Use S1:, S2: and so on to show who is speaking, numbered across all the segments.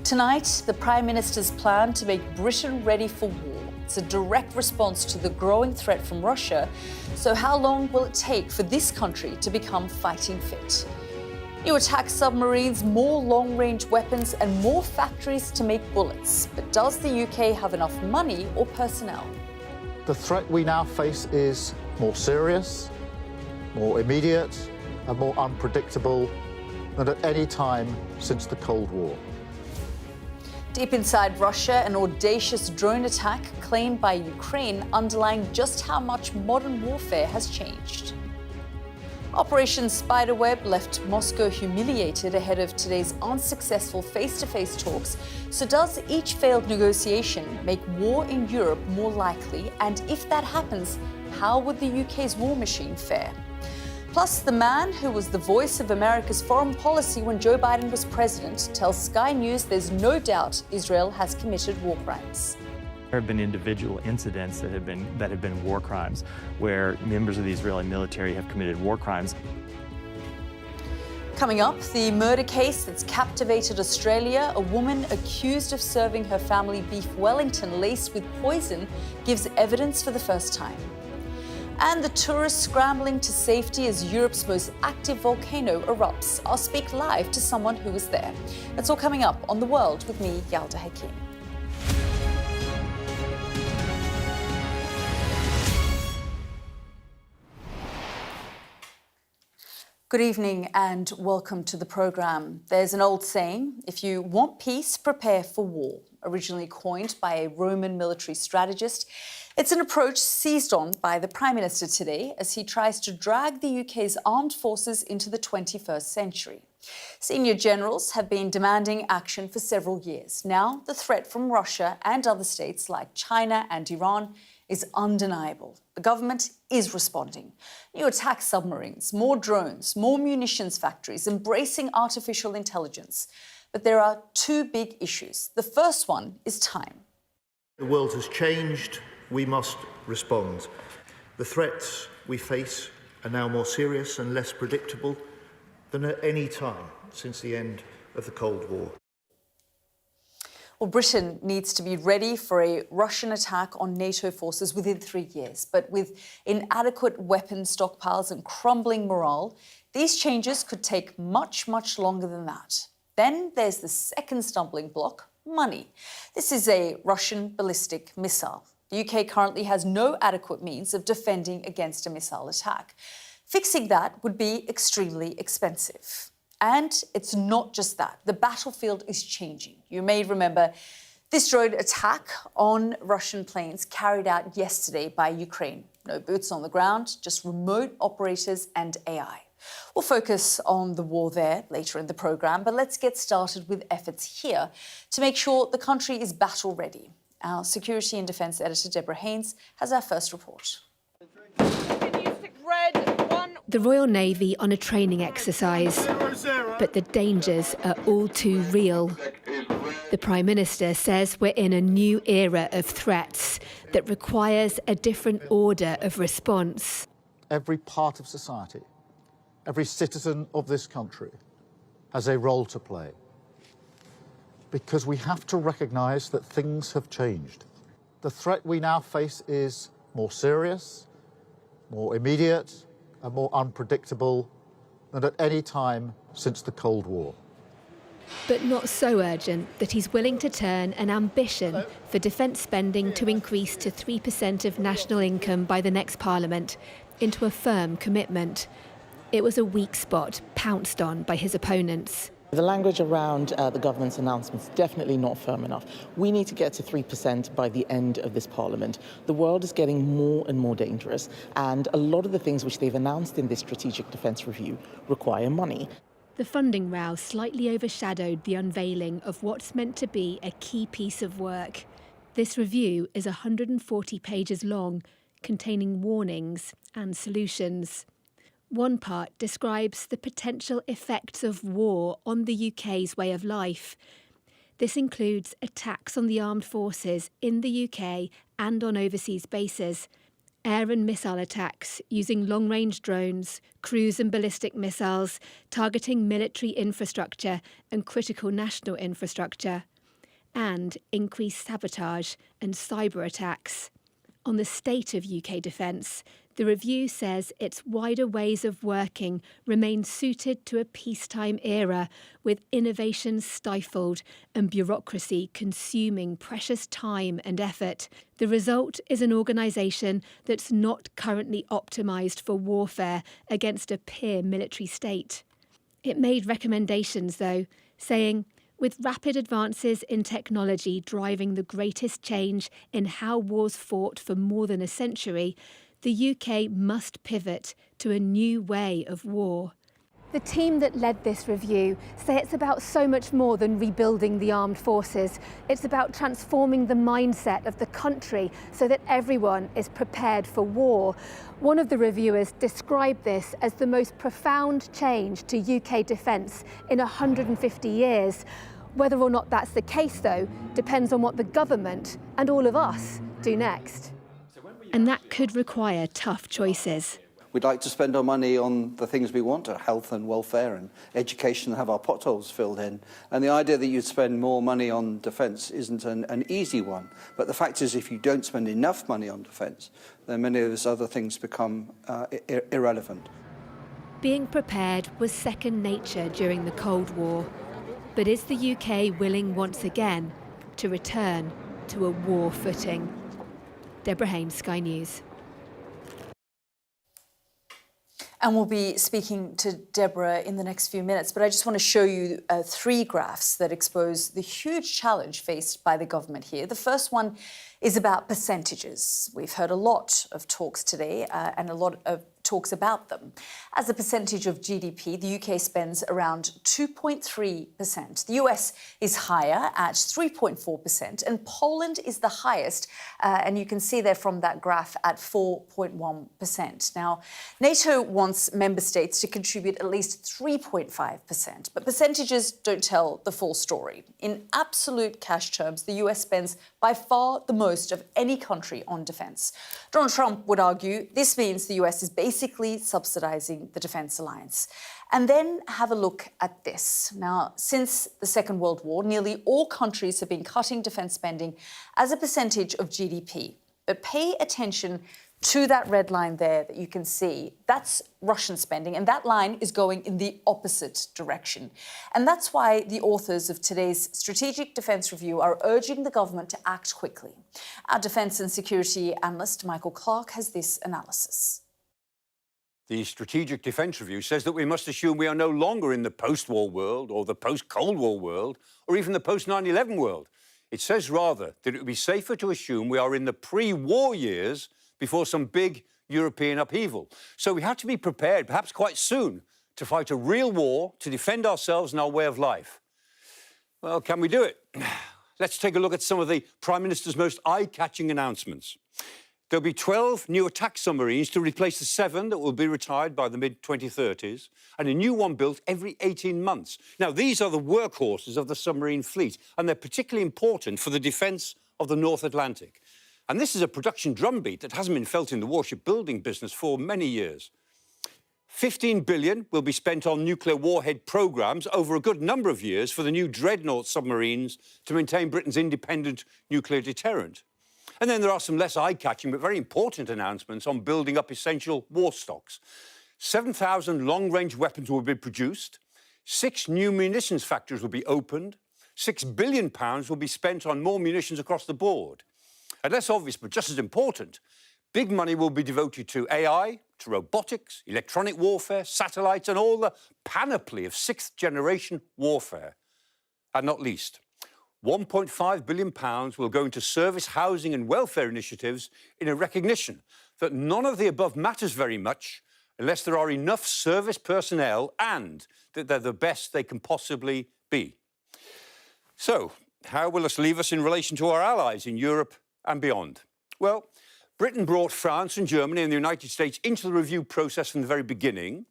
S1: Tonight, the Prime Minister's plan to make Britain ready for war. It's a direct response to the growing threat from Russia. So how long will it take for this country to become fighting fit? New attack submarines, more long-range weapons and more factories to make bullets. But does the UK have enough money or personnel?
S2: The threat we now face is more serious, more immediate and more unpredictable than at any time since the Cold War.
S1: Deep inside Russia, an audacious drone attack claimed by Ukraine underlying just how much modern warfare has changed. Operation Spiderweb left Moscow humiliated ahead of today's unsuccessful face-to-face talks. So does each failed negotiation make war in Europe more likely? And if that happens, how would the UK's war machine fare? Plus, the man who was the voice of America's foreign policy when Joe Biden was president tells Sky News there's no doubt Israel has committed war crimes.
S3: There have been individual incidents that have been war crimes, where members of the Israeli military have committed war crimes.
S1: Coming up, the murder case that's captivated Australia. A woman accused of serving her family beef Wellington laced with poison gives evidence for the first time. And the tourists scrambling to safety as Europe's most active volcano erupts. I'll speak live to someone who was there. That's all coming up on The World with me, Yalda Hakim. Good evening and welcome to the programme. There's an old saying, if you want peace, prepare for war. Originally coined by a Roman military strategist, it's an approach seized on by the Prime Minister today as he tries to drag the UK's armed forces into the 21st century. Senior generals have been demanding action for several years. Now, the threat from Russia and other states like China and Iran is undeniable. The government is responding. New attack submarines, more drones, more munitions factories, embracing artificial intelligence. But there are two big issues. The first one is time.
S4: The world has changed. We must respond. The threats we face are now more serious and less predictable than at any time since the end of the Cold War.
S1: Well, Britain needs to be ready for a Russian attack on NATO forces within 3 years. But with inadequate weapon stockpiles and crumbling morale, these changes could take much, much longer than that. Then there's the second stumbling block, money. This is a Russian ballistic missile. The UK currently has no adequate means of defending against a missile attack. Fixing that would be extremely expensive. And it's not just that. The battlefield is changing. You may remember this drone attack on Russian planes carried out yesterday by Ukraine. No boots on the ground, just remote operators and AI. We'll focus on the war there later in the programme, but let's get started with efforts here to make sure the country is battle ready. Our Security and Defence Editor Deborah Haynes has our first report.
S5: The Royal Navy on a training exercise, but the dangers are all too real. The Prime Minister says we're in a new era of threats that requires a different order of response.
S2: Every part of society, every citizen of this country has a role to play, because we have to recognise that things have changed. The threat we now face is more serious, more immediate and more unpredictable than at any time since the Cold War.
S5: But not so urgent that he's willing to turn an ambition for defence spending to increase to 3% of national income by the next Parliament into a firm commitment. It was a weak spot pounced on by his opponents.
S6: The language around the government's announcements is definitely not firm enough. We need to get to 3% by the end of this Parliament. The world is getting more and more dangerous, and a lot of the things which they've announced in this Strategic Defence Review require money.
S5: The funding row slightly overshadowed the unveiling of what's meant to be a key piece of work. This review is 140 pages long, containing warnings and solutions. One part describes the potential effects of war on the UK's way of life. This includes attacks on the armed forces in the UK and on overseas bases, air and missile attacks using long-range drones, cruise and ballistic missiles, targeting military infrastructure and critical national infrastructure. and increased sabotage and cyber attacks. On the state of UK defence, the review says its wider ways of working remain suited to a peacetime era, with innovation stifled and bureaucracy consuming precious time and effort. The result is an organisation that's not currently optimised for warfare against a peer military state. It made recommendations, though, saying, with rapid advances in technology driving the greatest change in how wars fought for more than a century, the UK must pivot to a new way of war. The team that led this review say it's about so much more than rebuilding the armed forces. It's about transforming the mindset of the country so that everyone is prepared for war. One of the reviewers described this as the most profound change to UK defence in 150 years. Whether or not that's the case, though, depends on what the government and all of us do next. And that could require tough choices.
S7: We'd like to spend our money on the things we want, health and welfare and education, and have our potholes filled in. And the idea that you'd spend more money on defence isn't an easy one. But the fact is, if you don't spend enough money on defence, then many of those other things become irrelevant.
S5: Being prepared was second nature during the Cold War. But is the UK willing once again to return to a war footing? Deborah Haynes, Sky News.
S1: And we'll be speaking to Deborah in the next few minutes, but I just want to show you 3 graphs that expose the huge challenge faced by the government here. The first one is about percentages. We've heard a lot of talks today and a lot of talks about them. As a percentage of GDP, the UK spends around 2.3%. The US is higher at 3.4%, and Poland is the highest, and you can see there from that graph at 4.1%. Now, NATO wants member states to contribute at least 3.5%, but percentages don't tell the full story. In absolute cash terms, the US spends by far the most of any country on defence. Donald Trump would argue this means the US is basically subsidising the defence alliance. And then have a look at this. Now, since the Second World War, nearly all countries have been cutting defence spending as a percentage of GDP. But pay attention to that red line there that you can see. That's Russian spending, and that line is going in the opposite direction. And that's why the authors of today's Strategic Defence Review are urging the government to act quickly. Our defence and security analyst, Michael Clark, has this analysis.
S8: The Strategic Defence Review says that we must assume we are no longer in the post-war world or the post-Cold War world or even the post-9/11 world. It says rather that it would be safer to assume we are in the pre-war years before some big European upheaval. So we have to be prepared, perhaps quite soon, to fight a real war to defend ourselves and our way of life. Well, can we do it? Let's take a look at some of the Prime Minister's most eye-catching announcements. There'll be 12 new attack submarines to replace the 7 that will be retired by the mid-2030s, and a new one built every 18 months. Now, these are the workhorses of the submarine fleet, and they're particularly important for the defence of the North Atlantic. And this is a production drumbeat that hasn't been felt in the warship building business for many years. 15 billion will be spent on nuclear warhead programmes over a good number of years for the new Dreadnought submarines to maintain Britain's independent nuclear deterrent. And then there are some less eye-catching but very important announcements on building up essential war stocks. 7,000 long-range weapons will be produced, 6 new munitions factories will be opened, £6 billion will be spent on more munitions across the board. And less obvious, but just as important, big money will be devoted to AI, to robotics, electronic warfare, satellites, and all the panoply of 6th-generation warfare. And not least, £1.5 billion will go into service, housing and welfare initiatives in a recognition that none of the above matters very much unless there are enough service personnel and that they're the best they can possibly be. So, how will this leave us in relation to our allies in Europe and beyond? Well, Britain brought France and Germany and the United States into the review process from the very beginning.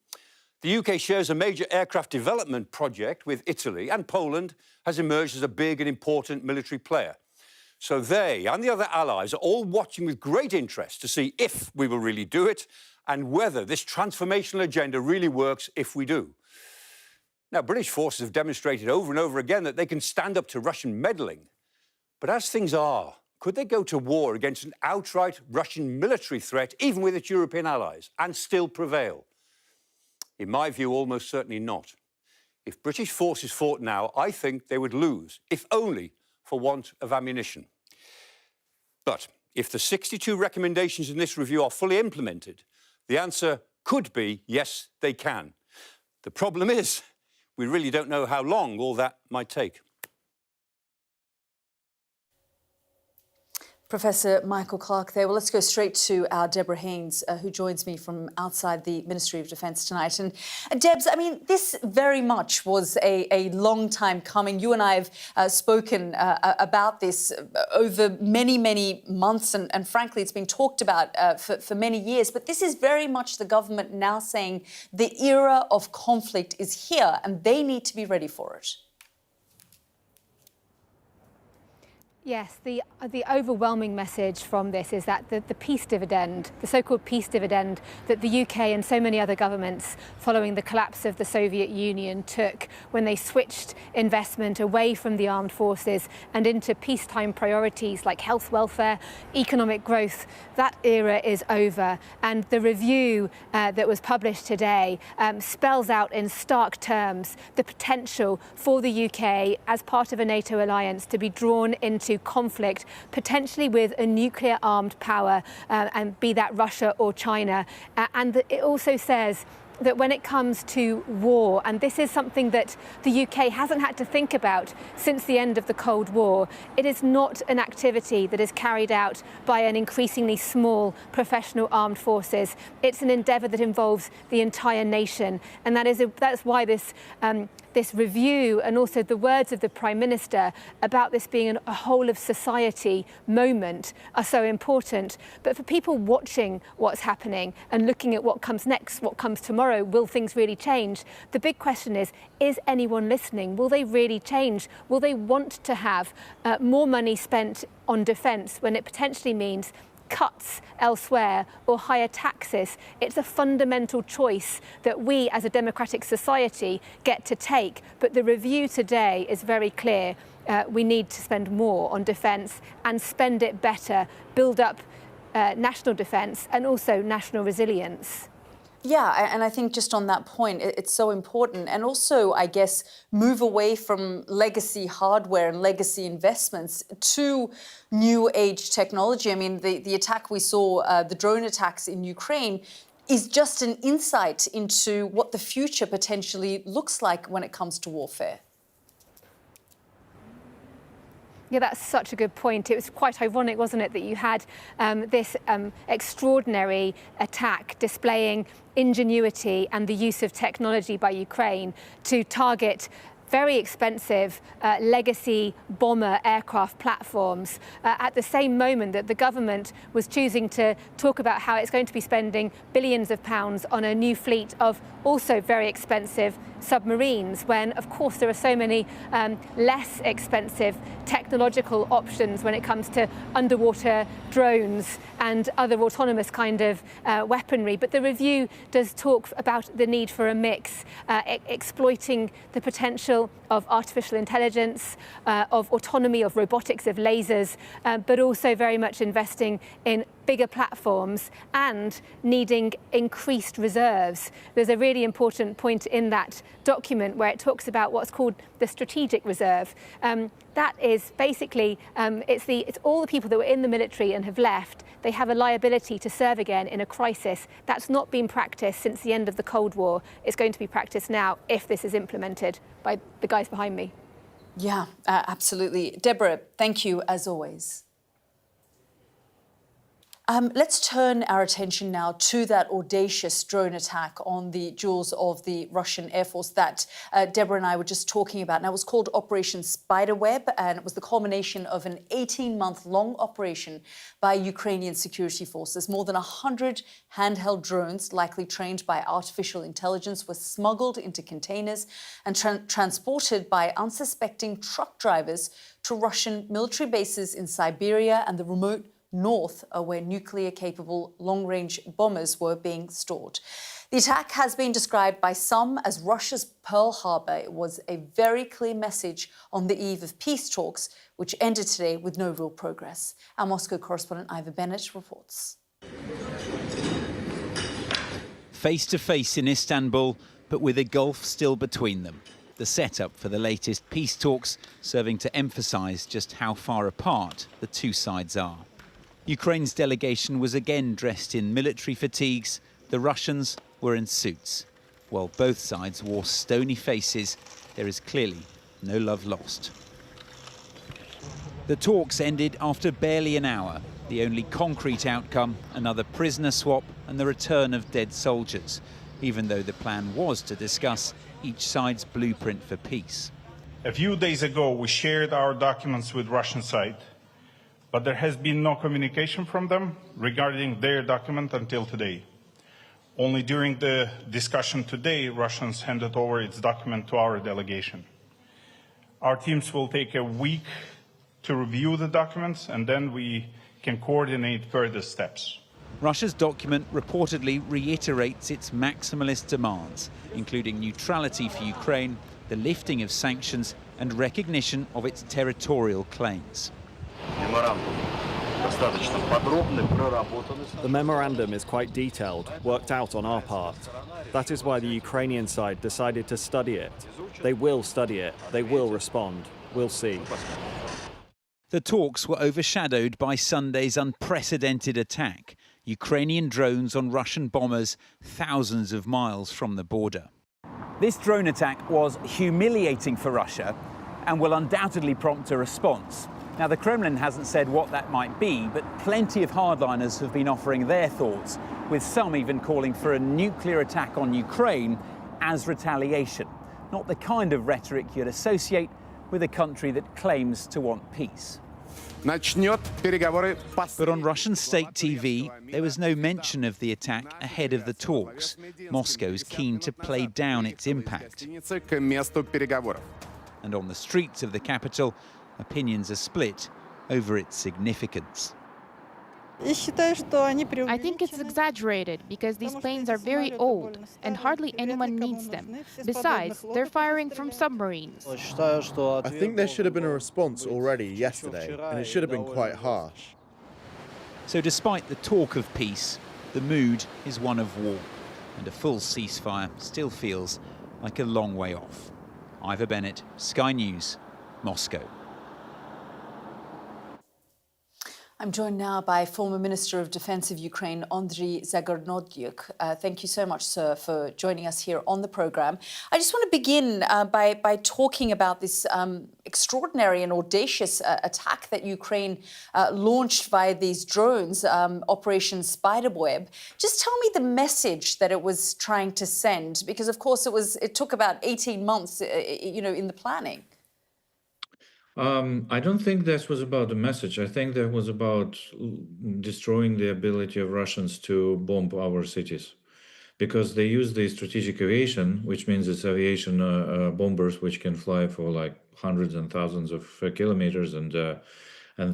S8: The UK shares a major aircraft development project with Italy, and Poland has emerged as a big and important military player. So they and the other allies are all watching with great interest to see if we will really do it and whether this transformational agenda really works if we do. Now, British forces have demonstrated over and over again that they can stand up to Russian meddling. But as things are, could they go to war against an outright Russian military threat, even with its European allies, and still prevail? In my view, almost certainly not. If British forces fought now, I think they would lose, if only for want of ammunition. But if the 62 recommendations in this review are fully implemented, the answer could be yes, they can. The problem is, we really don't know how long all that might take.
S1: Professor Michael Clarke there. Well, let's go straight to our Deborah Haynes, who joins me from outside the Ministry of Defence tonight. And Debs, I mean, this very much was a long time coming. You and I have spoken about this over many, many months, and frankly, it's been talked about for many years. But this is very much the government now saying the era of conflict is here, and they need to be ready for it.
S5: Yes, the overwhelming message from this is that the peace dividend, the so-called peace dividend that the UK and so many other governments following the collapse of the Soviet Union took when they switched investment away from the armed forces and into peacetime priorities like health, welfare, economic growth, that era is over. And the review that was published today spells out in stark terms the potential for the UK as part of a NATO alliance to be drawn into conflict, potentially with a nuclear armed power, and be that Russia or China. And it also says that when it comes to war, and this is something that the UK hasn't had to think about since the end of the Cold War, it is not an activity that is carried out by an increasingly small professional armed forces. It's an endeavour that involves the entire nation, and that's why this review and also the words of the Prime Minister about this being a whole of society moment are so important. But for people watching what's happening and looking at what comes next, what comes tomorrow, will things really change? The big question is anyone listening? Will they really change? Will they want to have more money spent on defence when it potentially means cuts elsewhere or higher taxes? It's a fundamental choice that we as a democratic society get to take. But the review today is very clear. We need to spend more on defence and spend it better, build up national defence and also national resilience.
S1: Yeah, and I think just on that point, it's so important. And also, I guess, move away from legacy hardware and legacy investments to new age technology. I mean, the attack we saw, the drone attacks in Ukraine, is just an insight into what the future potentially looks like when it comes to warfare.
S5: Yeah, that's such a good point. It was quite ironic, wasn't it, that you had this extraordinary attack displaying ingenuity and the use of technology by Ukraine to target very expensive legacy bomber aircraft platforms at the same moment that the government was choosing to talk about how it's going to be spending billions of pounds on a new fleet of also very expensive submarines, when of course there are so many less expensive technological options when it comes to underwater drones and other autonomous kind of weaponry. But the review does talk about the need for a mix, exploiting the potential of artificial intelligence, of autonomy, of robotics, of lasers, but also very much investing in bigger platforms and needing increased reserves. There's a really important point in that document where it talks about what's called the strategic reserve. That is basically, it's all the people that were in the military and have left. They have a liability to serve again in a crisis. That's not been practiced since the end of the Cold War. It's going to be practiced now if this is implemented by the guys behind me.
S1: Yeah, absolutely. Deborah, thank you as always. Let's turn our attention now to that audacious drone attack on the jewels of the Russian Air Force that Deborah and I were just talking about. Now, it was called Operation Spiderweb, and it was the culmination of an 18-month-long operation by Ukrainian security forces. More than 100 handheld drones, likely trained by artificial intelligence, were smuggled into containers and transported by unsuspecting truck drivers to Russian military bases in Siberia and the remote north, where nuclear-capable long-range bombers were being stored. The attack has been described by some as Russia's Pearl Harbor. It was a very clear message on the eve of peace talks, which ended today with no real progress. Our Moscow correspondent Ivor Bennett reports.
S9: Face to face in Istanbul, but with a gulf still between them. The setup for the latest peace talks serving to emphasise just how far apart the two sides are. Ukraine's delegation was again dressed in military fatigues. The Russians were in suits. While both sides wore stony faces, there is clearly no love lost. The talks ended after barely an hour. The only concrete outcome, another prisoner swap and the return of dead soldiers, even though the plan was to discuss each side's blueprint for peace.
S10: A few days ago, we shared our documents with Russian side, but there has been no communication from them regarding their document until today. Only during the discussion today, Russians handed over its document to our delegation. Our teams will take a week to review the documents, and then we can coordinate further steps.
S9: Russia's document reportedly reiterates its maximalist demands, including neutrality for Ukraine, the lifting of sanctions and recognition of its territorial claims.
S11: The memorandum is quite detailed, worked out on our part. That is why the Ukrainian side decided to study it. They will study it. They will respond. We'll see.
S9: The talks were overshadowed by Sunday's unprecedented attack. Ukrainian drones on Russian bombers thousands of miles from the border. This drone attack was humiliating for Russia and will undoubtedly prompt a response. Now, the Kremlin hasn't said what that might be, but plenty of hardliners have been offering their thoughts, with some even calling for a nuclear attack on Ukraine as retaliation. Not the kind of rhetoric you'd associate with a country that claims to want peace. But on Russian state TV, there was no mention of the attack ahead of the talks. Moscow's keen to play down its impact. And on the streets of the capital, opinions are split over its significance.
S12: I think it's exaggerated because these planes are very old and hardly anyone needs them. Besides, they're firing from submarines.
S13: I think there should have been a response already yesterday, and it should have been quite harsh.
S9: So despite the talk of peace, the mood is one of war, and a full ceasefire still feels like a long way off. Ivor Bennett, Sky News, Moscow.
S1: I'm joined now by former Minister of Defence of Ukraine, Andriy Zagornodyuk. Thank you so much, sir, for joining us here on the programme. I just want to begin by talking about this extraordinary and audacious attack that Ukraine launched via these drones, Operation Spiderweb. Just tell me the message that it was trying to send, because, of course, it took about 18 months, in the planning.
S14: I don't think this was about the message. I think that was about destroying the ability of Russians to bomb our cities, because they use the strategic aviation, which means it's aviation bombers which can fly for like hundreds and thousands of kilometers and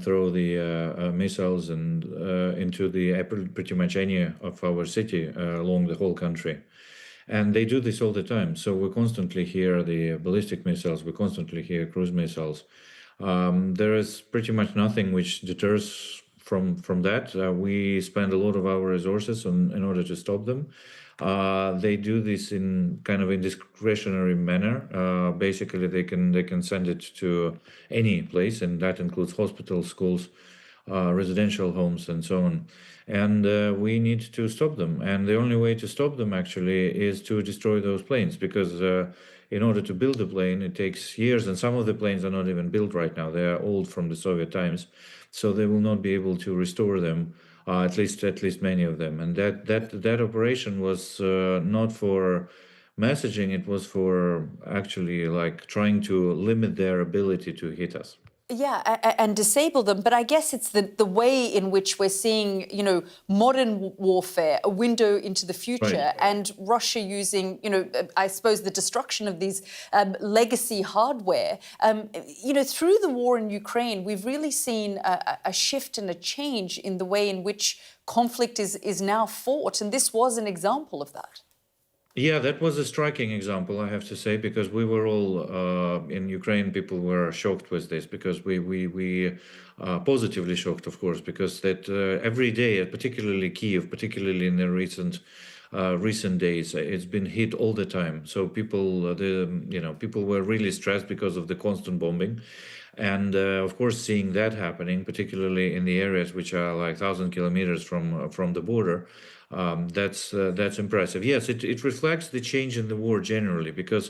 S14: throw the missiles and into the pretty much any of our city along the whole country. And they do this all the time. So we constantly hear the ballistic missiles, we constantly hear cruise missiles. There is pretty much nothing which deters from that. We spend a lot of our resources in order to stop them. They do this in kind of a discretionary manner. Basically, they can send it to any place, and that includes hospitals, schools, residential homes, and so on. And we need to stop them. And the only way to stop them, actually, is to destroy those planes, because in order to build a plane, it takes years, and some of the planes are not even built right now. They are old from the Soviet times, so they will not be able to restore them, at least many of them. And that operation was not for messaging, it was for actually like trying to limit their ability to hit us.
S1: Yeah, and disable them. But I guess it's the way in which we're seeing, modern warfare, a window into the future,
S14: right,
S1: and Russia using, I suppose the destruction of these legacy hardware. Through the war in Ukraine, we've really seen a shift and a change in the way in which conflict is now fought. And this was an example of that.
S14: Yeah, that was a striking example, I have to say, because we were all in Ukraine. People were shocked with this because we positively shocked, of course, because that every day, particularly Kiev, particularly in the recent days, it's been hit all the time. So people, people were really stressed because of the constant bombing. And of course, seeing that happening, particularly in the areas which are like 1,000 kilometers from the border, that's impressive. Yes, it reflects the change in the war generally, because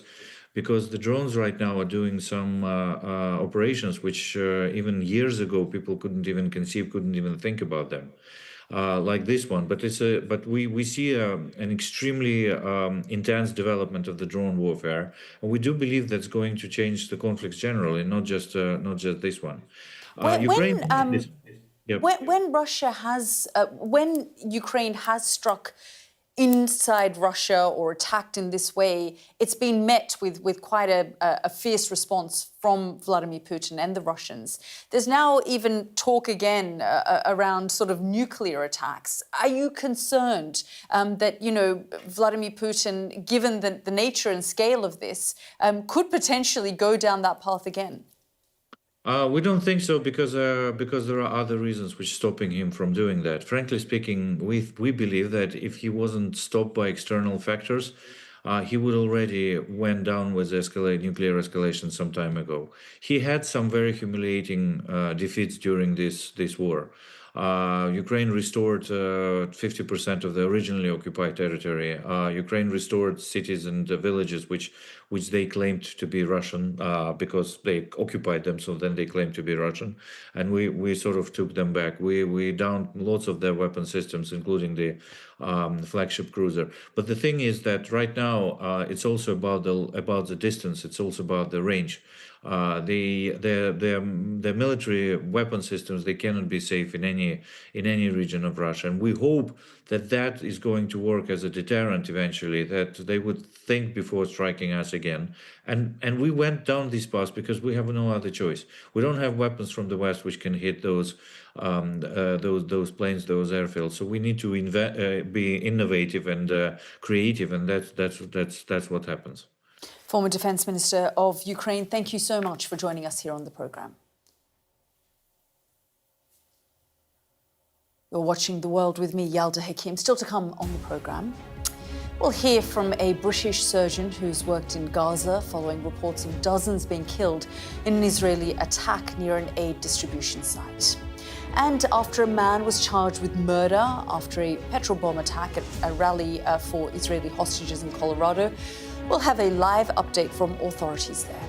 S14: the drones right now are doing some operations which even years ago people couldn't even conceive, couldn't even think about them. Like this one, but we see an extremely intense development of the drone warfare, and we do believe that's going to change the conflicts generally, not just this one. Ukraine. Yep.
S1: When Russia has, when Ukraine has struck inside Russia or attacked in this way, it's been met with quite a fierce response from Vladimir Putin and the Russians. There's now even talk again around sort of nuclear attacks. Are you concerned that, Vladimir Putin, given the nature and scale of this, could potentially go down that path again?
S14: We don't think so, because there are other reasons which stopping him from doing that. Frankly speaking, we believe that if he wasn't stopped by external factors, he would already went down with nuclear escalation some time ago. He had some very humiliating defeats during this war. Ukraine restored 50% of the originally occupied territory. Ukraine restored cities and villages which they claimed to be Russian because they occupied them, so then they claimed to be Russian. And we sort of took them back. We downed lots of their weapon systems, including the flagship cruiser. But the thing is that right now it's also about the distance. It's also about the range. The military weapon systems, they cannot be safe in any region of Russia, and we hope that is going to work as a deterrent eventually, that they would think before striking us again. And we went down this path because we have no other choice. We don't have weapons from the West which can hit those planes, those airfields. So we need to be innovative and creative, and that's what happens.
S1: Former Defence Minister of Ukraine, thank you so much for joining us here on the programme. You're watching The World with me, Yalda Hakim. Still to come on the programme, we'll hear from a British surgeon who's worked in Gaza following reports of dozens being killed in an Israeli attack near an aid distribution site. And after a man was charged with murder after a petrol bomb attack at a rally for Israeli hostages in Colorado, we'll have a live update from authorities there.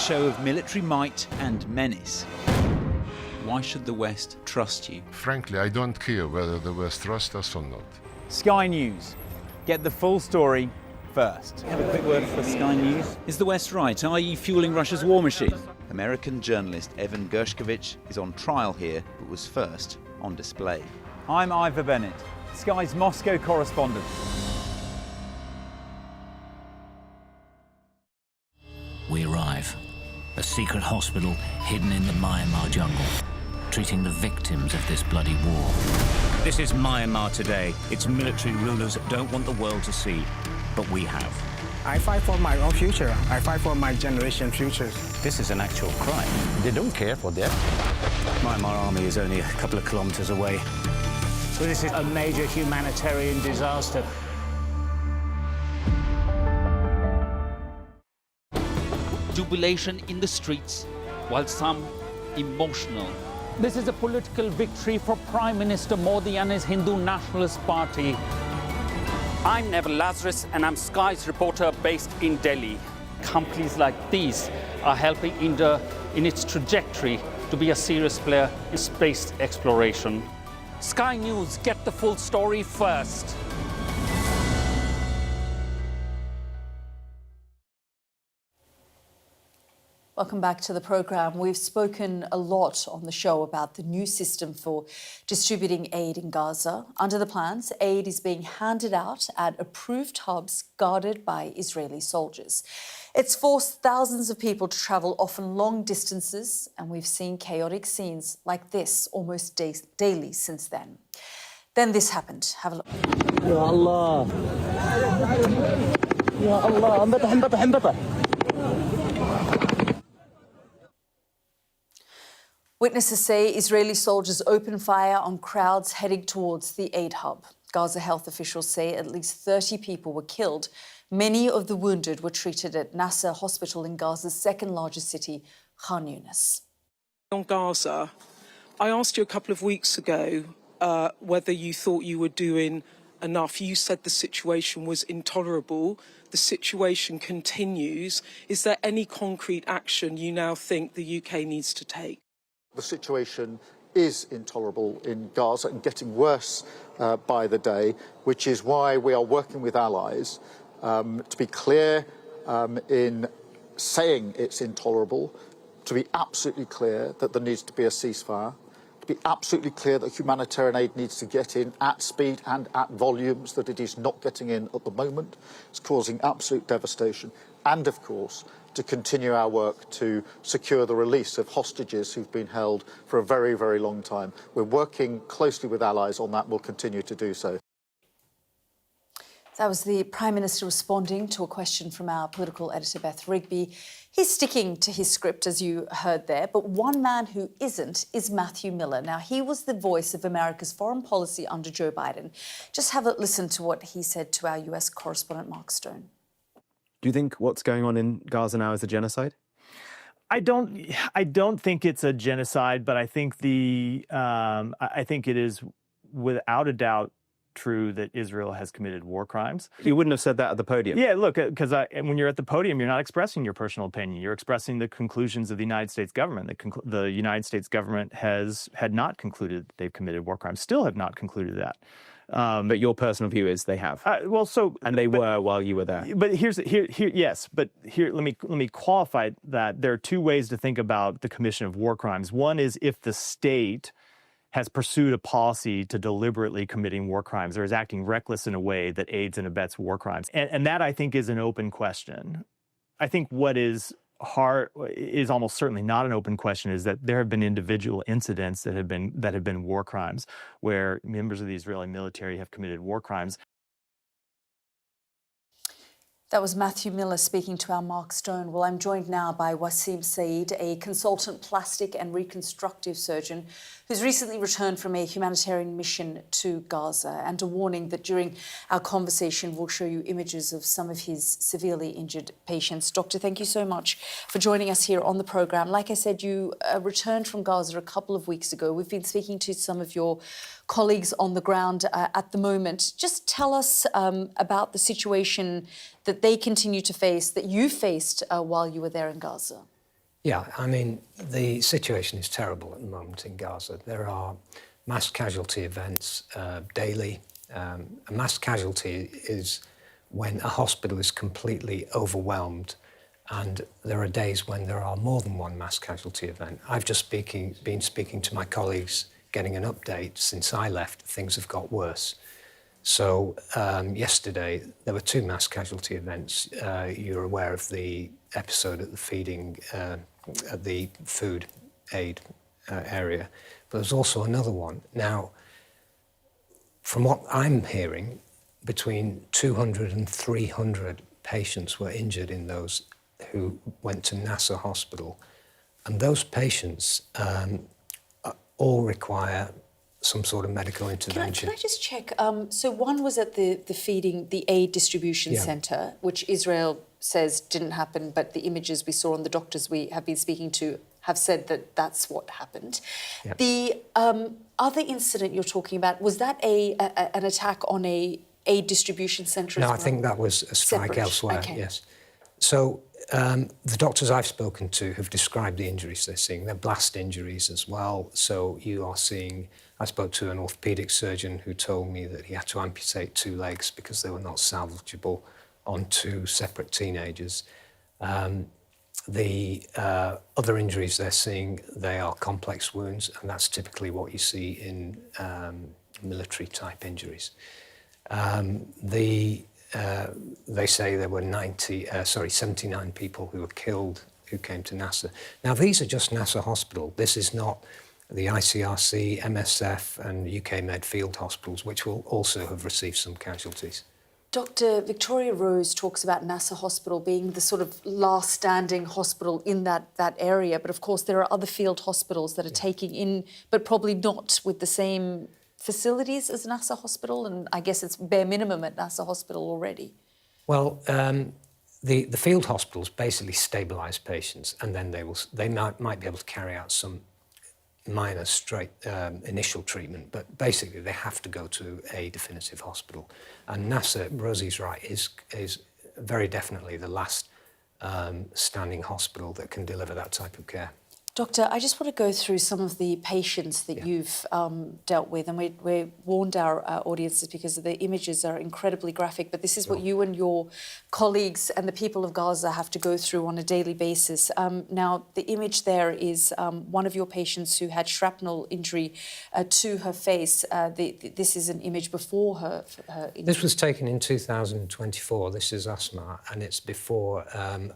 S9: show of military might and menace. Why should the West trust you?
S15: Frankly, I don't care whether the West trusts us or not.
S9: Sky News. Get the full story first. Have a quick word for Sky News. Is the West right? Are you fueling Russia's war machine? American journalist Evan Gershkovich is on trial here, but was first on display. I'm Ivor Bennett, Sky's Moscow correspondent.
S16: We arrive. A secret hospital hidden in the Myanmar jungle, treating the victims of this bloody war. This is Myanmar today. Its military rulers don't want the world to see, but we have.
S17: I fight for my own future. I fight for my generation's futures.
S16: This is an actual crime.
S17: They don't care for that.
S16: Myanmar army is only a couple of kilometers away.
S17: So this is a major humanitarian disaster.
S18: Jubilation in the streets, while some emotional.
S19: This is a political victory for Prime Minister Modi and his Hindu Nationalist Party. I'm Neville Lazarus, and I'm Sky's reporter based in Delhi. Companies like these are helping India in its trajectory to be a serious player in space exploration. Sky News, get the full story first.
S1: Welcome back to the programme. We've spoken a lot on the show about the new system for distributing aid in Gaza. Under the plans, aid is being handed out at approved hubs guarded by Israeli soldiers. It's forced thousands of people to travel often long distances, and we've seen chaotic scenes like this almost daily since then. Then this happened. Have a look. Ya Allah. Ya Allah. Witnesses say Israeli soldiers opened fire on crowds heading towards the aid hub. Gaza health officials say at least 30 people were killed. Many of the wounded were treated at Nasser Hospital in Gaza's second largest city, Khan Yunis.
S20: On Gaza, I asked you a couple of weeks ago whether you thought you were doing enough. You said the situation was intolerable. The situation continues. Is there any concrete action you now think the UK needs to take?
S2: The situation is intolerable in Gaza and getting worse by the day, which is why we are working with allies to be clear in saying it's intolerable, to be absolutely clear that there needs to be a ceasefire, to be absolutely clear that humanitarian aid needs to get in at speed and at volumes that it is not getting in at the moment. It's causing absolute devastation. And, of course, to continue our work to secure the release of hostages who've been held for a very, very long time. We're working closely with allies on that and we'll continue to do so.
S1: That was the Prime Minister responding to a question from our political editor, Beth Rigby. He's sticking to his script, as you heard there, but one man who isn't is Matthew Miller. Now, he was the voice of America's foreign policy under Joe Biden. Just have a listen to what he said to our US correspondent, Mark Stone.
S11: Do you think what's going on in Gaza now is a genocide?
S3: I don't think it's a genocide, but I think I think it is without a doubt true that Israel has committed war crimes.
S11: You wouldn't have said that at the podium.
S3: Yeah, look, because when you're at the podium, you're not expressing your personal opinion. You're expressing the conclusions of the United States government. The United States government had not concluded that they've committed war crimes, still have not concluded that.
S11: But your personal view is they have.
S3: And they
S11: were while you were there.
S3: But let me qualify that. There are two ways to think about the commission of war crimes. One is if the state has pursued a policy to deliberately committing war crimes or is acting reckless in a way that aids and abets war crimes. And that, I think, is an open question. I think what is almost certainly not an open question is that there have been individual incidents that have been war crimes where members of the Israeli military have committed war crimes.
S1: That was Matthew Miller speaking to our Mark Stone. Well, I'm joined now by Wasim Saeed, a consultant plastic and reconstructive surgeon who's recently returned from a humanitarian mission to Gaza, and a warning that during our conversation we'll show you images of some of his severely injured patients. Doctor, thank you so much for joining us here on the programme. Like I said, you returned from Gaza a couple of weeks ago. We've been speaking to some of your colleagues on the ground at the moment. Just tell us about the situation that they continue to face, that you faced while you were there in Gaza.
S21: Yeah, I mean, the situation is terrible at the moment in Gaza. There are mass casualty events daily. A mass casualty is when a hospital is completely overwhelmed, and there are days when there are more than one mass casualty event. I've just been speaking to my colleagues, getting an update. Since I left, things have got worse. So yesterday, there were 2 mass casualty events. You're aware of the episode at the feeding, at the food aid area. But there's also another one. Now, from what I'm hearing, between 200 and 300 patients were injured in those who went to Nasser Hospital. And those patients all require some sort of medical intervention.
S1: Can I just check? So one was at the aid distribution centre, which Israel says didn't happen, but the images we saw on the doctors we have been speaking to have said that that's what happened.
S21: Yep.
S1: The other incident you're talking about, was that an attack on a aid distribution centre as well?
S21: No, I think that was a strike
S1: Separate.
S21: elsewhere,
S1: Okay.
S21: yes. So the doctors I've spoken to have described the injuries they're seeing. They're blast injuries as well. So you are seeing, I spoke to an orthopaedic surgeon who told me that he had to amputate 2 legs because they were not salvageable on 2 separate teenagers. The other injuries they're seeing, they are complex wounds, and that's typically what you see in military-type injuries. They say there were 79 people who were killed who came to Nasser. Now, these are just Nasser Hospital. This is not the ICRC, MSF, and UK Medfield hospitals, which will also have received some casualties.
S1: Dr. Victoria Rose talks about Nasser Hospital being the sort of last standing hospital in that area, but of course there are other field hospitals that are taking in, but probably not with the same facilities as Nasser Hospital, and I guess it's bare minimum at Nasser Hospital already.
S21: Well, the field hospitals basically stabilise patients, and then they might be able to carry out some minor initial treatment, but basically they have to go to a definitive hospital. And Nasser, Rosie's right, is very definitely the last standing hospital that can deliver that type of care.
S1: Doctor, I just want to go through some of the patients that you've dealt with, and we warned our audiences because the images are incredibly graphic, but this is what you and your colleagues and the people of Gaza have to go through on a daily basis. Now, the image there is one of your patients who had shrapnel injury to her face. This is an image before her injury.
S21: This was taken in 2024. This is Asma, and it's before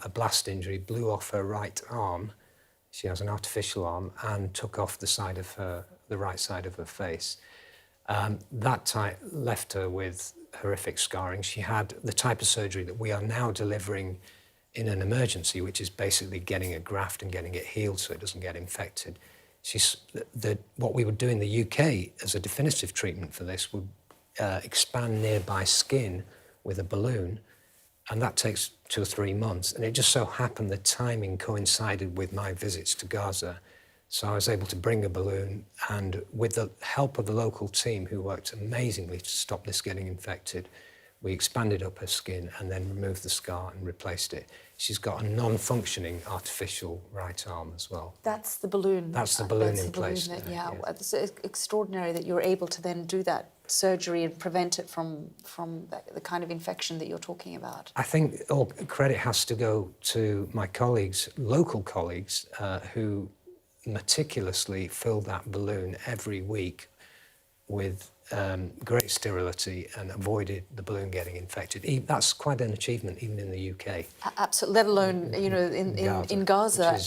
S21: a blast injury blew off her right arm. She has an artificial arm and took off the right side of her face. That left her with horrific scarring. She had the type of surgery that we are now delivering in an emergency, which is basically getting a graft and getting it healed so it doesn't get infected. What we would do in the UK as a definitive treatment for this would expand nearby skin with a balloon, and that takes 2 or 3 months. And it just so happened the timing coincided with my visits to Gaza. So I was able to bring a balloon, and with the help of the local team who worked amazingly to stop this getting infected, we expanded up her skin and then removed the scar and replaced it. She's got a non-functioning artificial right arm as well.
S1: That's the balloon.
S21: That's the balloon in place.
S1: It's extraordinary that you're able to then do that surgery and prevent it from the kind of infection that you're talking about.
S21: I think all credit has to go to my colleagues, local colleagues, who meticulously filled that balloon every week with great sterility and avoided the balloon getting infected. That's quite an achievement even in the UK.
S1: Absolutely, let alone in Gaza.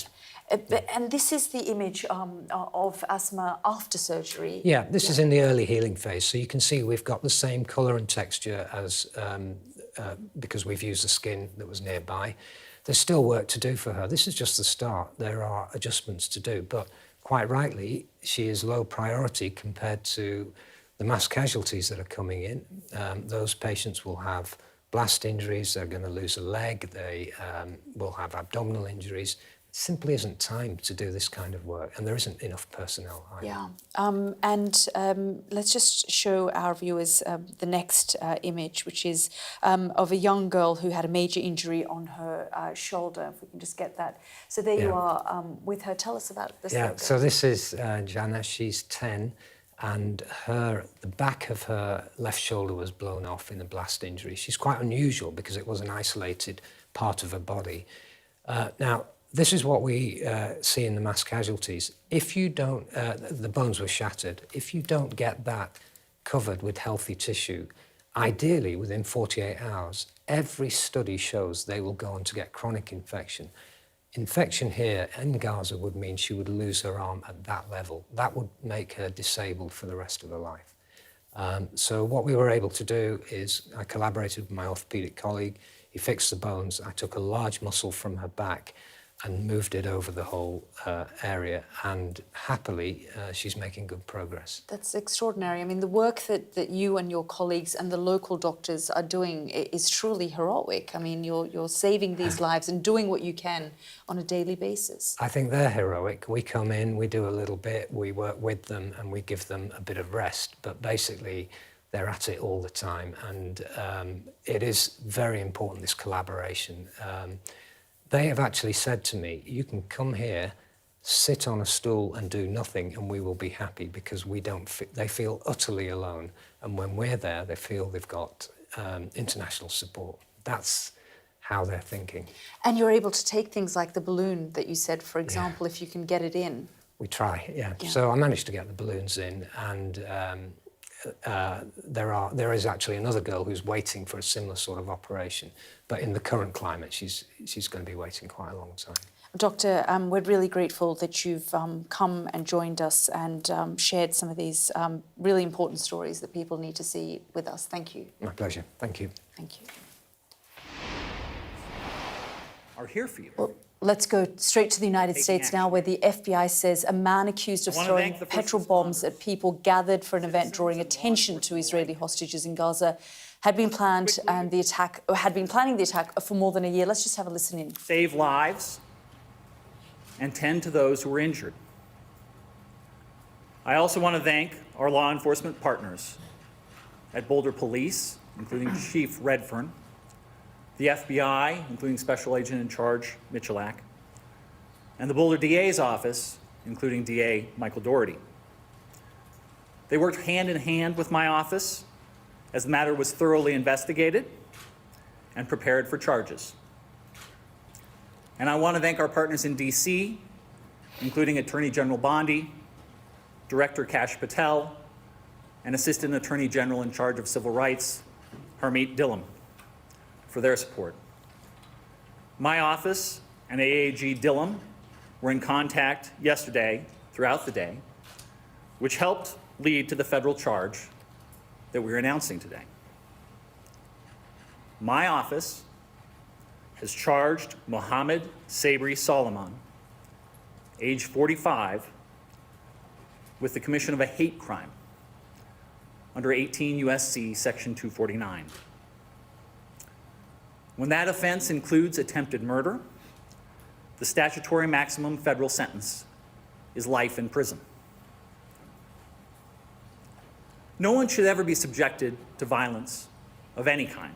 S1: And this is the image of Asma after surgery.
S21: Yeah, this is in the early healing phase. So you can see we've got the same colour and texture as because we've used the skin that was nearby. There's still work to do for her. This is just the start. There are adjustments to do, but quite rightly, she is low priority compared to the mass casualties that are coming in. Those patients will have blast injuries, they're going to lose a leg, they will have abdominal injuries. simply isn't time to do this kind of work, and there isn't enough personnel either.
S1: Yeah, let's just show our viewers the next image, which is of a young girl who had a major injury on her shoulder. If we can just get that. So there you are with her. Tell us about this.
S21: Yeah, so this is Jana. She's 10, and the back of her left shoulder was blown off in a blast injury. She's quite unusual because it was an isolated part of her body. Now, this is what we see in the mass casualties. If you don't, the bones were shattered. If you don't get that covered with healthy tissue, ideally within 48 hours, every study shows they will go on to get chronic infection. Infection here in Gaza would mean she would lose her arm at that level. That would make her disabled for the rest of her life. So what we were able to do is I collaborated with my orthopedic colleague. He fixed the bones. I took a large muscle from her back and moved it over the whole area, and happily she's making good progress.
S1: That's extraordinary. I mean, the work that you and your colleagues and the local doctors are doing is truly heroic. I mean, you're saving these lives and doing what you can on a daily basis.
S21: I think they're heroic. We come in, we do a little bit, we work with them, and we give them a bit of rest, but basically they're at it all the time, and it is very important, this collaboration. They have actually said to me, you can come here, sit on a stool and do nothing, and we will be happy, because they feel utterly alone. And when we're there, they feel they've got international support. That's how they're thinking.
S1: And you're able to take things like the balloon that you said, for example, if you can get it in.
S21: We try, yeah. So I managed to get the balloons in, and there is actually another girl who's waiting for a similar sort of operation, but in the current climate, she's going to be waiting quite a long time.
S1: Doctor, we're really grateful that you've come and joined us and shared some of these really important stories that people need to see with us. Thank you.
S21: My pleasure. Thank you.
S1: Thank you.
S4: Are here for you.
S1: Well, let's go straight to the United States now, where the FBI says a man accused of throwing petrol bombs at people gathered for an event drawing attention to Israeli hostages in Gaza had been planning the attack for more than a year. Let's just have a listen in.
S4: Save lives and tend to those who were injured. I also want to thank our law enforcement partners at Boulder Police, including Chief Redfern, the FBI, including Special Agent in Charge Michalak, and the Boulder DA's office, including DA Michael Doherty. They worked hand in hand with my office as the matter was thoroughly investigated and prepared for charges. And I want to thank our partners in DC, including Attorney General Bondi, Director Kash Patel, and Assistant Attorney General in charge of Civil Rights, Harmeet Dhillon, for their support. My office and AAG Dhillon were in contact yesterday, throughout the day, which helped lead to the federal charge that we're announcing today. My office has charged Mohammed Sabri Solomon, age 45, with the commission of a hate crime under 18 U.S.C. Section 249. When that offense includes attempted murder, the statutory maximum federal sentence is life in prison. No one should ever be subjected to violence of any kind.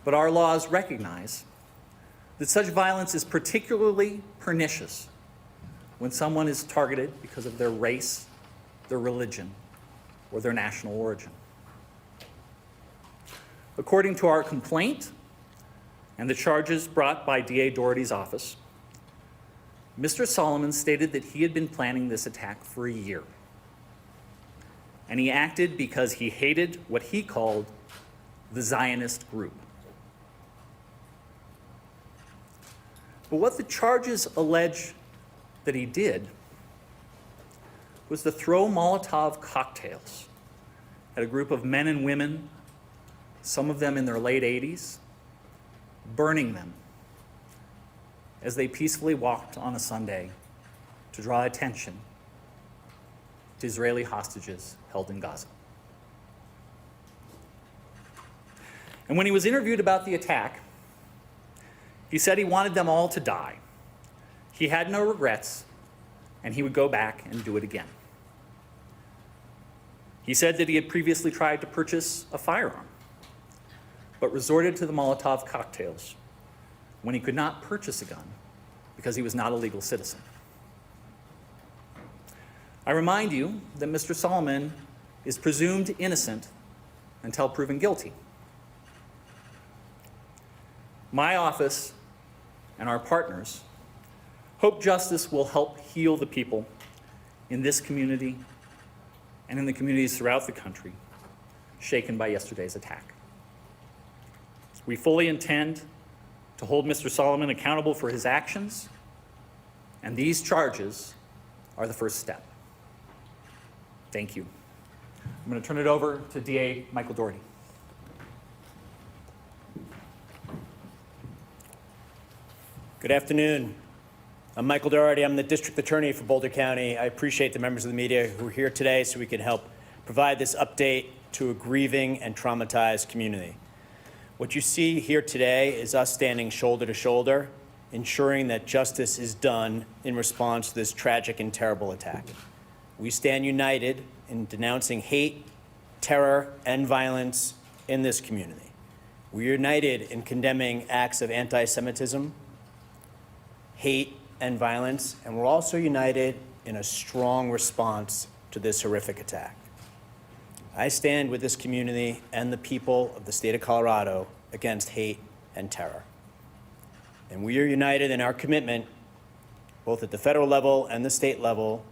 S4: But our laws recognize that such violence is particularly pernicious when someone is targeted because of their race, their religion, or their national origin. According to our complaint and the charges brought by DA Doherty's office, Mr. Solomon stated that he had been planning this attack for a year. And he acted because he hated what he called the Zionist group. But what the charges allege that he did was to throw Molotov cocktails at a group of men and women, some of them in their late 80s, burning them as they peacefully walked on a Sunday to draw attention to Israeli hostages held in Gaza. And when he was interviewed about the attack, He said he wanted them all to die. He had no regrets, and he would go back and do it again. He said that he had previously tried to purchase a firearm, but resorted to the Molotov cocktails when he could not purchase a gun because he was not a legal citizen. I remind you that Mr. Solomon is presumed innocent until proven guilty. My office and our partners hope justice will help heal the people in this community and in the communities throughout the country shaken by yesterday's attack. We fully intend to hold Mr. Solomon accountable for his actions, and these charges are the first step. Thank you. I'm going to turn it over to DA Michael Doherty.
S6: Good afternoon. I'm Michael Doherty. I'm the District Attorney for Boulder County. I appreciate the members of the media who are here today so we can help provide this update to a grieving and traumatized community. What you see here today is us standing shoulder to shoulder, ensuring that justice is done in response to this tragic and terrible attack. We stand united in denouncing hate, terror, and violence in this community. We're united in condemning acts of anti-Semitism, hate, and violence, and we're also united in a strong response to this horrific attack. I stand with this community and the people of the state of Colorado against hate and terror. And we are united in our commitment, both at the federal level and the state level,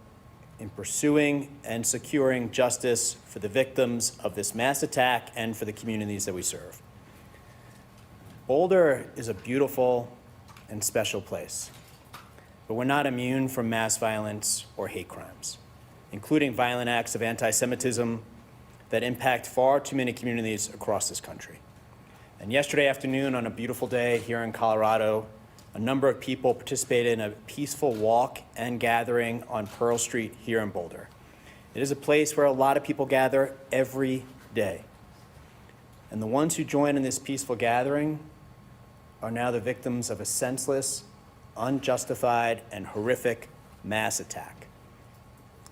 S6: in pursuing and securing justice for the victims of this mass attack and for the communities that we serve. Boulder is a beautiful and special place, but we're not immune from mass violence or hate crimes, including violent acts of anti-Semitism that impact far too many communities across this country. And yesterday afternoon, on a beautiful day here in Colorado, a number of people participated in a peaceful walk and gathering on Pearl Street here in Boulder. It is a place where a lot of people gather every day. And the ones who join in this peaceful gathering are now the victims of a senseless, unjustified, and horrific mass attack.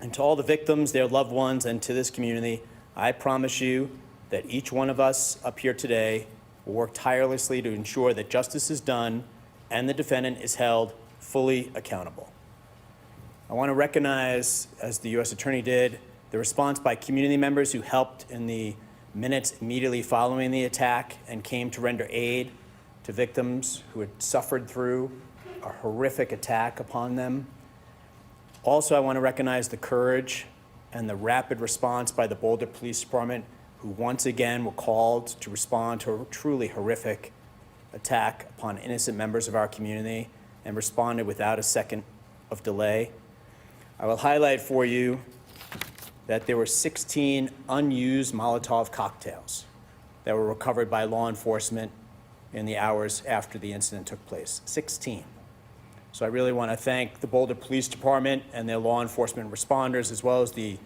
S6: And to all the victims, their loved ones, and to this community, I promise you that each one of us up here today will work tirelessly to ensure that justice is done and the defendant is held fully accountable. I want to recognize, as the U.S. Attorney did, the response by community members who helped in the minutes immediately following the attack and came to render aid to victims who had suffered through a horrific attack upon them. Also, I want to recognize the courage and the rapid response by the Boulder Police Department, who once again were called to respond to a truly horrific attack upon innocent members of our community and responded without a second of delay. I will highlight for you that there were 16 unused Molotov cocktails that were recovered by law enforcement in the hours after the incident took place. 16. So I really want to thank the Boulder Police Department and their law enforcement responders, as well as the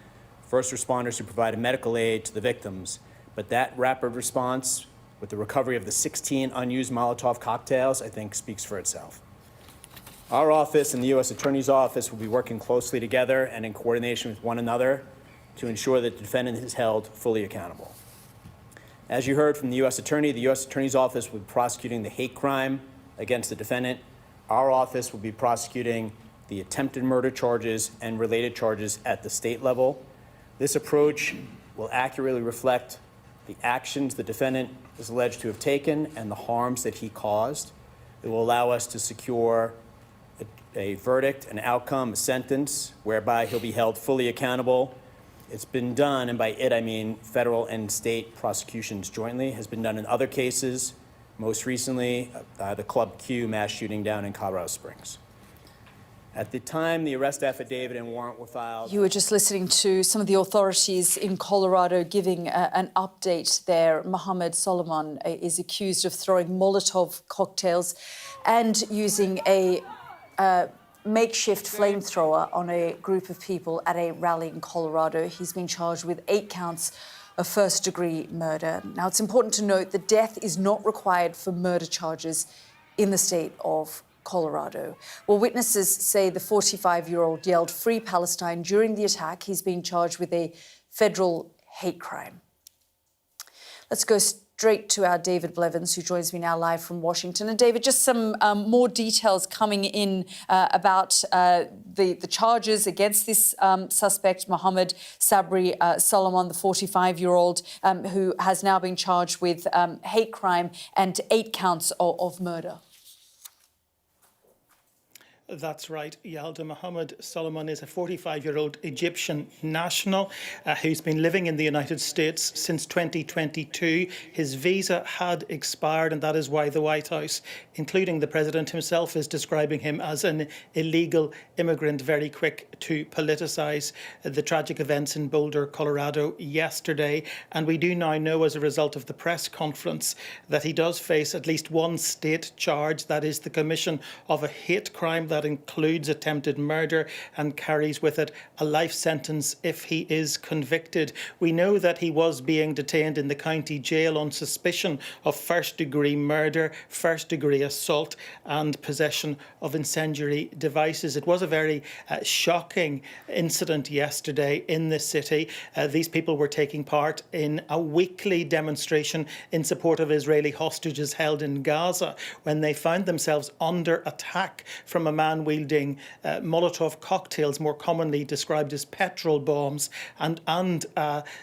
S6: first responders who provided medical aid to the victims. But that rapid response with the recovery of the 16 unused Molotov cocktails, I think speaks for itself. Our office and the U.S. Attorney's Office will be working closely together and in coordination with one another to ensure that the defendant is held fully accountable. As you heard from the U.S. Attorney, the U.S. Attorney's Office will be prosecuting the hate crime against the defendant. Our office will be prosecuting the attempted murder charges and related charges at the state level. This approach will accurately reflect the actions the defendant is alleged to have taken and the harms that he caused. It will allow us to secure a verdict, an outcome, a sentence, whereby he'll be held fully accountable. It's been done, and by it I mean federal and state prosecutions jointly, has been done in other cases, most recently the Club Q mass shooting down in Colorado Springs. At the time the arrest affidavit and warrant were filed...
S1: You were just listening to some of the authorities in Colorado giving an update there. Mohammed Solomon is accused of throwing Molotov cocktails and using a makeshift flamethrower on a group of people at a rally in Colorado. He's been charged with 8 counts of first-degree murder. Now, it's important to note that death is not required for murder charges in the state of Colorado. Well, witnesses say the 45-year-old yelled "Free Palestine" during the attack. He's being charged with a federal hate crime. Let's go straight to our David Blevins, who joins me now live from Washington. And David, just some more details coming in about the charges against this suspect, Mohammed Sabri Solomon, the 45-year-old, who has now been charged with hate crime and 8 counts of murder.
S7: That's right, Yalda. Mohammed Solomon is a 45-year-old Egyptian national who's been living in the United States since 2022. His visa had expired, and that is why the White House, including the president himself, is describing him as an illegal immigrant, very quick to politicise the tragic events in Boulder, Colorado yesterday. And we do now know, as a result of the press conference, that he does face at least one state charge, that is the commission of a hate crime that includes attempted murder and carries with it a life sentence if he is convicted. We know that he was being detained in the county jail on suspicion of first-degree murder, first-degree assault and possession of incendiary devices. It was a very shocking incident yesterday in the city. These people were taking part in a weekly demonstration in support of Israeli hostages held in Gaza when they found themselves under attack from a man wielding Molotov cocktails, more commonly described as petrol bombs, and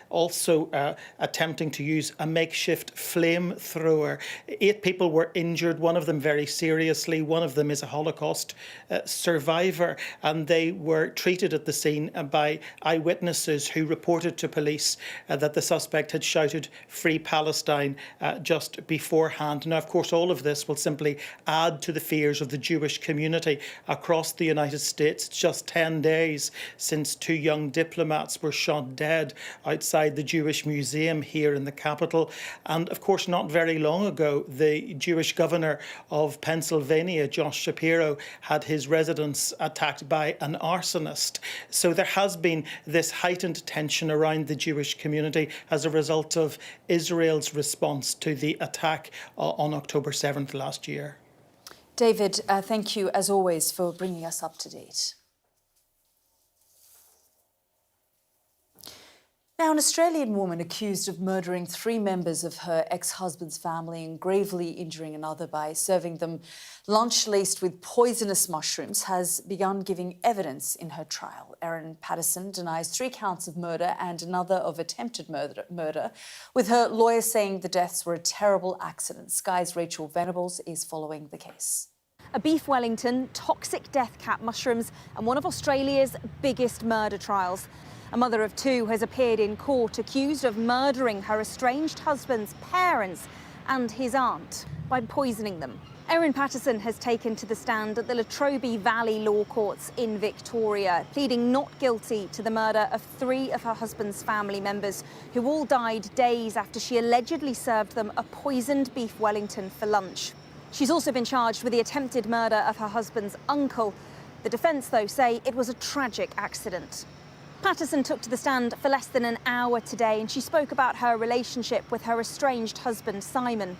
S7: also attempting to use a makeshift flamethrower. 8 people were injured, one of them very seriously. One of them is a Holocaust survivor, and they were treated at the scene by eyewitnesses who reported to police that the suspect had shouted "Free Palestine" just beforehand. Now, of course, all of this will simply add to the fears of the Jewish community across the United States. It's just 10 days since 2 young diplomats were shot dead outside the Jewish Museum here in the capital. And of course, not very long ago, the Jewish governor of Pennsylvania, Josh Shapiro, had his residence attacked by an arsonist. So there has been this heightened tension around the Jewish community as a result of Israel's response to the attack on October 7th last year.
S1: David, thank you, as always, for bringing us up to date. Now, an Australian woman accused of murdering 3 members of her ex-husband's family and gravely injuring another by serving them lunch laced with poisonous mushrooms has begun giving evidence in her trial. Erin Patterson denies 3 counts of murder and another of attempted murder, with her lawyer saying the deaths were a terrible accident. Sky's Rachel Venables is following the case.
S22: A beef Wellington, toxic death cap mushrooms, and one of Australia's biggest murder trials. A mother of 2 has appeared in court accused of murdering her estranged husband's parents and his aunt by poisoning them. Erin Patterson has taken to the stand at the Latrobe Valley Law Courts in Victoria, pleading not guilty to the murder of 3 of her husband's family members, who all died days after she allegedly served them a poisoned beef Wellington for lunch. She's also been charged with the attempted murder of her husband's uncle. The defence, though, say it was a tragic accident. Patterson took to the stand for less than an hour today, and she spoke about her relationship with her estranged husband, Simon.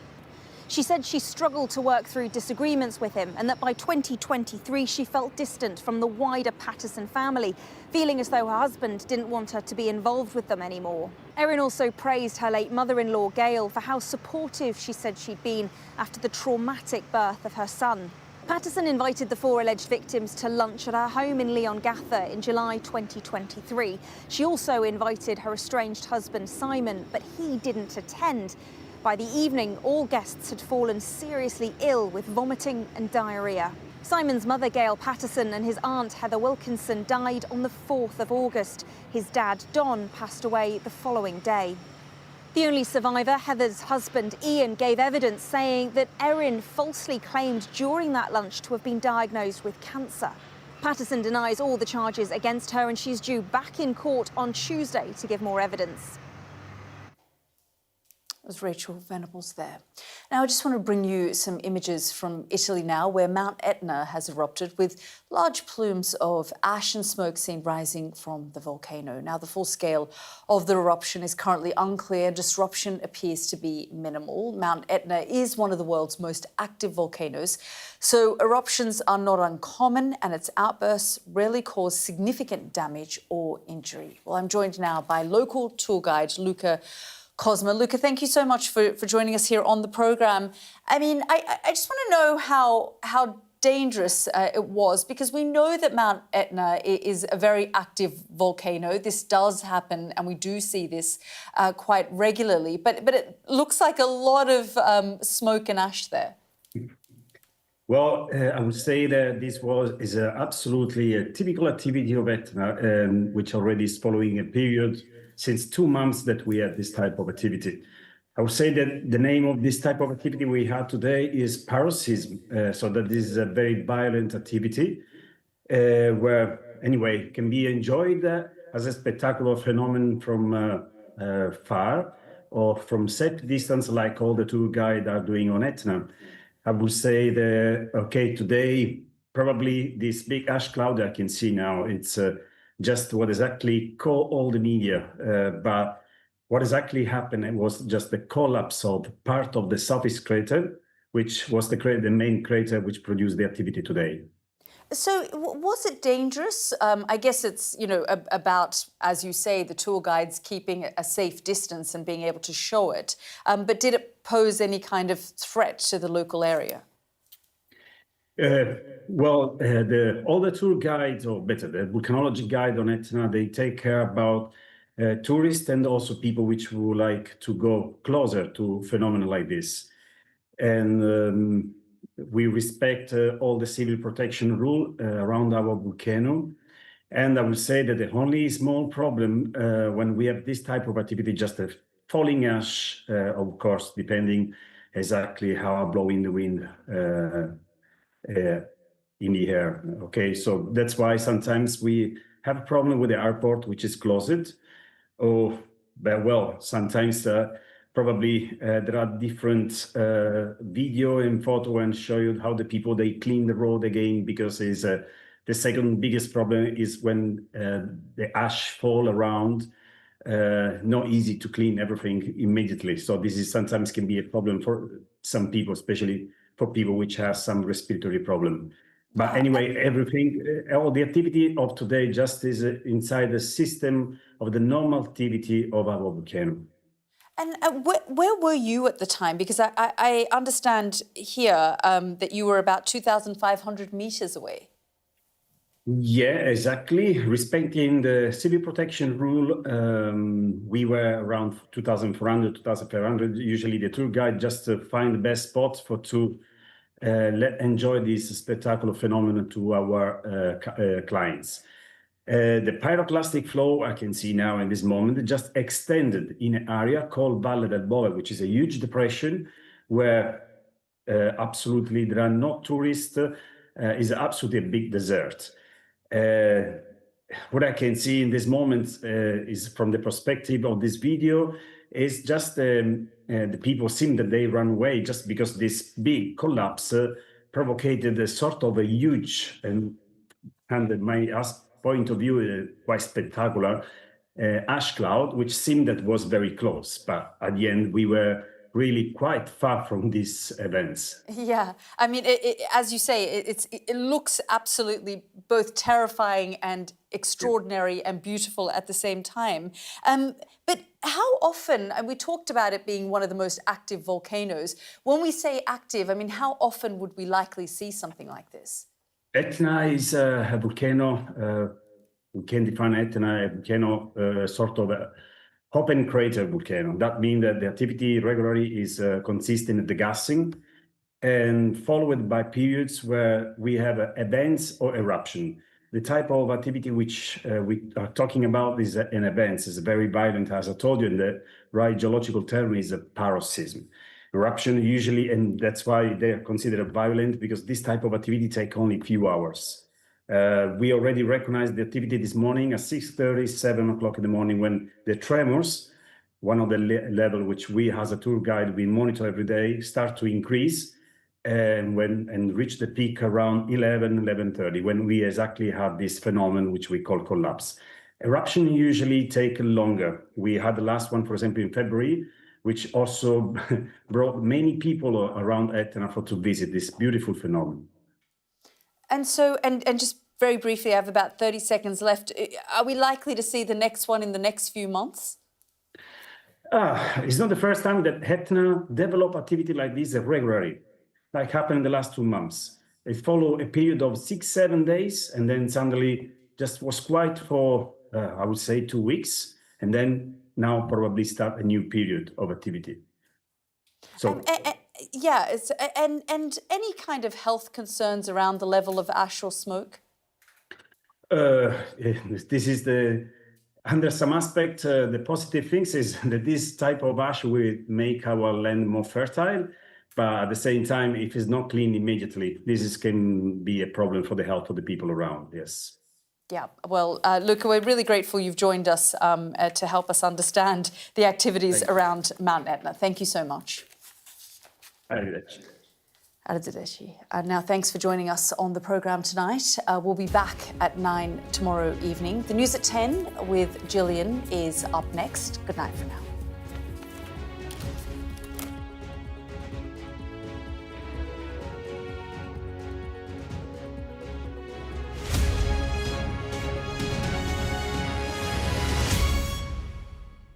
S22: She said she struggled to work through disagreements with him and that by 2023 she felt distant from the wider Patterson family, feeling as though her husband didn't want her to be involved with them anymore. Erin also praised her late mother-in-law, Gail, for how supportive she said she'd been after the traumatic birth of her son. Patterson invited the 4 alleged victims to lunch at her home in Leongatha in July 2023. She also invited her estranged husband, Simon, but he didn't attend. By the evening, all guests had fallen seriously ill with vomiting and diarrhoea. Simon's mother, Gail Patterson, and his aunt, Heather Wilkinson, died on the 4th of August. His dad, Don, passed away the following day. The only survivor, Heather's husband, Ian, gave evidence saying that Erin falsely claimed during that lunch to have been diagnosed with cancer. Patterson denies all the charges against her, and she's due back in court on Tuesday to give more evidence.
S1: Was Rachel Venables there. Now, I just want to bring you some images from Italy now, where Mount Etna has erupted with large plumes of ash and smoke seen rising from the volcano. Now, the full scale of the eruption is currently unclear. Disruption appears to be minimal. Mount Etna is one of the world's most active volcanoes, so eruptions are not uncommon, and its outbursts rarely cause significant damage or injury. Well, I'm joined now by local tour guide Luca Cosma. Luca, thank you so much for joining us here on the programme. I mean, I just want to know how dangerous it was, because we know that Mount Etna is a very active volcano. This does happen, and we do see this quite regularly, but it looks like a lot of smoke and ash there.
S5: Well, I would say that this is absolutely a typical activity of Etna, which already is following a period since 2 months that we have this type of activity. I would say that the name of this type of activity we have today is paroxysm. So that this is a very violent activity where, anyway, can be enjoyed as a spectacular phenomenon from far or from safe distance, like all the tour guides are doing on Etna. I would say that, okay, today, probably this big ash cloud I can see now, it's just what exactly caught all the media. But what exactly happened was just the collapse of part of the southeast crater, which was the main crater which produced the activity today.
S1: So was it dangerous? I guess it's, about, as you say, the tour guides keeping a safe distance and being able to show it. But did it pose any kind of threat to the local area?
S5: Well, all the tour guides, or better, the volcanology guide on Etna, they take care about tourists and also people which would like to go closer to phenomena like this. And we respect all the civil protection rule around our volcano. And I would say that the only small problem when we have this type of activity, just a falling ash, of course, depending exactly how blowing the wind in the air. Okay, so that's why sometimes we have a problem with the airport, which is closed. Oh, but well, sometimes probably there are different video and photo and show you how the people, they clean the road again, because it's the second biggest problem is when the ash fall around. Not easy to clean everything immediately. So this is sometimes can be a problem for some people, especially for people which have some respiratory problem. But anyway, everything, all the activity of today just is inside the system of the normal activity of our volcano.
S1: And where were you at the time? Because I understand here that you were about 2,500 meters away.
S5: Yeah, exactly. Respecting the civil protection rule, we were around 2,400, 2,500. Usually the tour guide just find the best spot to enjoy this spectacular phenomenon to our clients. The pyroclastic flow I can see now in this moment just extended in an area called Valle del Bove, which is a huge depression where absolutely there are no tourists, is absolutely a big desert. What I can see in this moment is from the perspective of this video is just the people seem that they run away just because this big collapse provoked a sort of a huge and my point of view quite spectacular ash cloud, which seemed that was very close, but at the end we were really quite far from these events.
S1: Yeah, I mean, as you say, it looks absolutely both terrifying and extraordinary and beautiful at the same time. But how often, and we talked about it being one of the most active volcanoes, when we say active, I mean, how often would we likely see something like this?
S5: Etna is a volcano, we can define Etna a volcano sort of a open crater volcano. That means that the activity regularly is consistent in the gassing and followed by periods where we have events or eruption. The type of activity which we are talking about is an event, is very violent, as I told you, and the right geological term is a paroxysm. Eruption usually, and that's why they are considered violent, because this type of activity takes only a few hours. We already recognized the activity this morning at 6:30, 7 o'clock in the morning, when the tremors one of the level which we as a tour guide, we monitor every day, start to increase and reach the peak around 11:30, when we exactly have this phenomenon which we call collapse. Eruption usually take longer. We had the last one, for example, in February, which also brought many people around Etna to visit this beautiful phenomenon.
S1: And so, and just very briefly, I have about 30 seconds left. Are we likely to see the next one in the next few months?
S5: It's not the first time that Etna develop activity like this regularly, like happened in the last 2 months. It followed a period of 6-7 days, and then suddenly just was quiet for, I would say, 2 weeks, and then now probably start a new period of activity. So.
S1: Yeah, and any kind of health concerns around the level of ash or smoke?
S5: This is under some aspect, the positive things is that this type of ash will make our land more fertile, but at the same time, if it's not clean immediately, can be a problem for the health of the people around, yes.
S1: Yeah, well, Luca, we're really grateful you've joined us to help us understand the activities around Mount Etna. Thank you so much. Arrivederci. Now, thanks for joining us on the programme tonight. We'll be back at 9 tomorrow evening. The news at 10 with Gillian is up next. Good night for now.